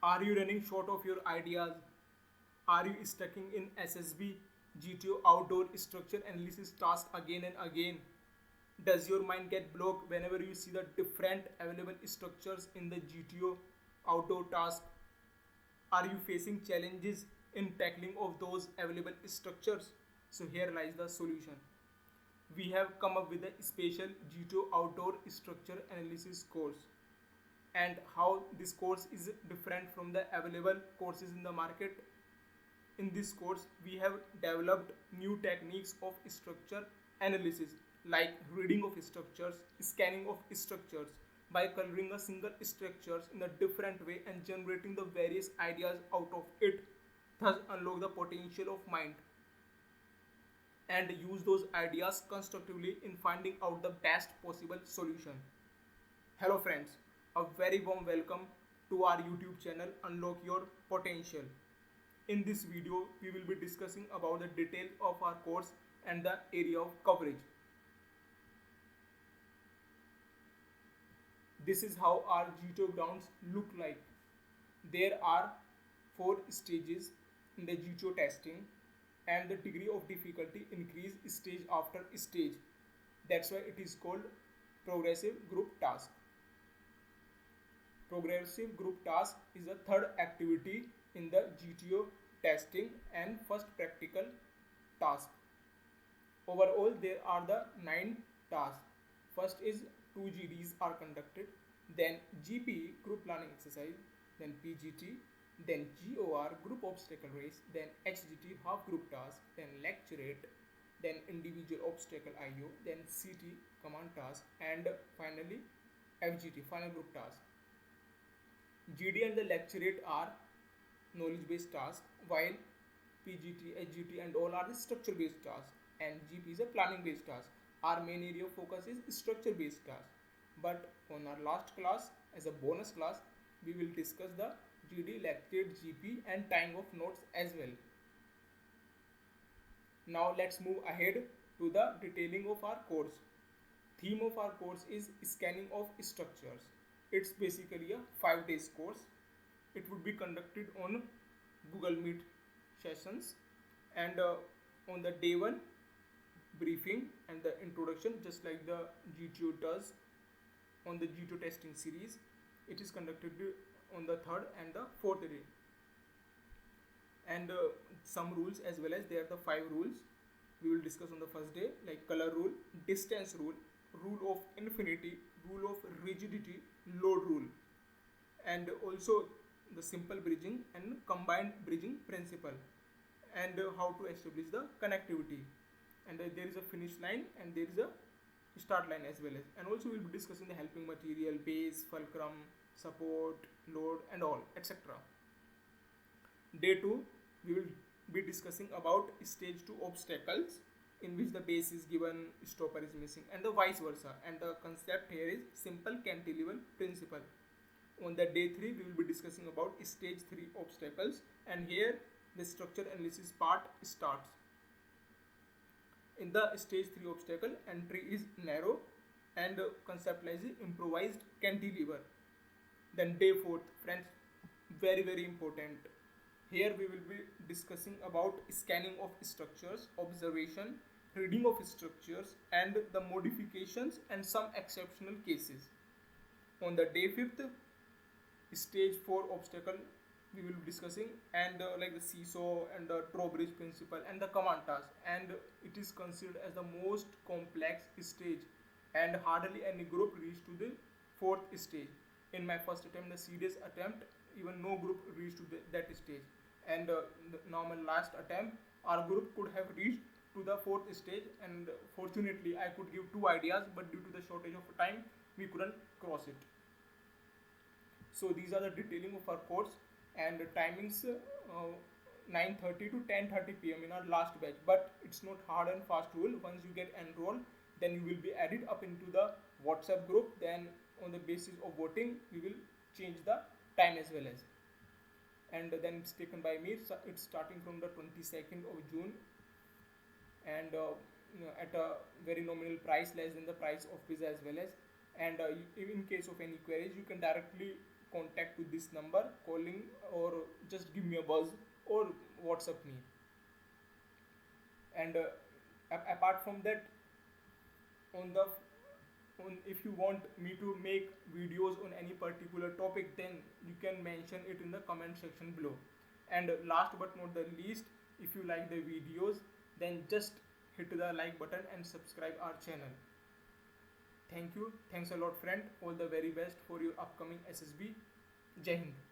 Are you running short of your ideas? Are you stuck in SSB, GTO outdoor structure analysis task again and again? Does your mind get blocked whenever you see the different available structures in the GTO outdoor task? Are you facing challenges in tackling of those available structures? So here lies the solution. We have come up with a special GTO outdoor structure analysis course, and how this course is different from the available courses in the market. In this course, we have developed new techniques of structure analysis, like reading of structures, scanning of structures, by coloring a single structures in a different way and generating the various ideas out of it, thus unlock the potential of mind and use those ideas constructively in finding out the best possible solution. Hello friends, a very warm welcome to our YouTube channel Unlock Your Potential. In this video, we will be discussing about the details of our course and the area of coverage. This is how our GTO grounds look like. There are 4 stages in the GTO testing, and the degree of difficulty increase stage after stage. That's why it is called progressive group task. Progressive group task is the third activity in the GTO testing and first practical task. Overall, there are the 9 tasks. First is 2 GDs are conducted, then GP group planning exercise, then PGT, then GOR group obstacle race, then HGT half group task, then lecturate, then individual obstacle IO, then CT command task, and finally FGT final group task. GD and the lecturate are knowledge based tasks, while PGT, HGT, and all are the structure based tasks, and GP is a planning based task. Our main area of focus is structure based tasks. But on our last class, as a bonus class, we will discuss the GD, lecturate, GP, and tying of notes as well. Now let's move ahead to the detailing of our course. Theme of our course is scanning of structures. It's basically a 5 days course. It would be conducted on Google Meet sessions, and on the day 1, briefing and the introduction, just like the GTO does on the GTO testing series. It is conducted on the 3rd and the 4th day, and some rules as well, as there are the 5 rules we will discuss on the first day, like color rule, distance rule, rule of infinity, rule of rigidity, load rule, and also the simple bridging and combined bridging principle, and how to establish the connectivity, and there is a finish line and there is a start line as well as, and also we will be discussing the helping material, base, fulcrum, support, load, and all etc. Day 2, we will be discussing about stage 2 obstacles, in which the base is given, stopper is missing, and the vice versa, and the concept here is simple cantilever principle. On the day 3, we will be discussing about stage 3 obstacles, and here the structure analysis part starts. In the stage 3 obstacle, entry is narrow and conceptualizes improvised cantilever. Then day 4, friends, very important. Here we will be discussing about scanning of structures, observation, reading of structures, and the modifications and some exceptional cases. On the day 5th, stage 4 obstacle we will be discussing, and like the seesaw and the drawbridge principle and the command task, and it is considered as the most complex stage, and hardly any group reached to the 4th stage. In my first attempt, the serious attempt, even no group reached to that stage, and now my last attempt, our group could have reached to the 4th stage, and fortunately I could give 2 ideas, but due to the shortage of time we couldn't cross it. So these are the detailing of our course, and the timings 9:30 to 10:30 p.m. in our last batch. But it's not hard and fast rule. Once you get enrolled, then you will be added up into the WhatsApp group. Then on the basis of voting, we will change the time as well as. And then it's taken by me. It's starting from the 22nd of June, and at a very nominal price, less than the price of pizza as well as. And in case of any queries, you can directly contact to this number, calling, or just give me a buzz or WhatsApp me. And apart from that, on the if you want me to make videos on any particular topic, then you can mention it in the comment section below. And last but not the least, if you like the videos, then just hit the like button and subscribe our channel. Thank you. Thanks a lot, friend. All the very best for your upcoming SSB. Jai Hind.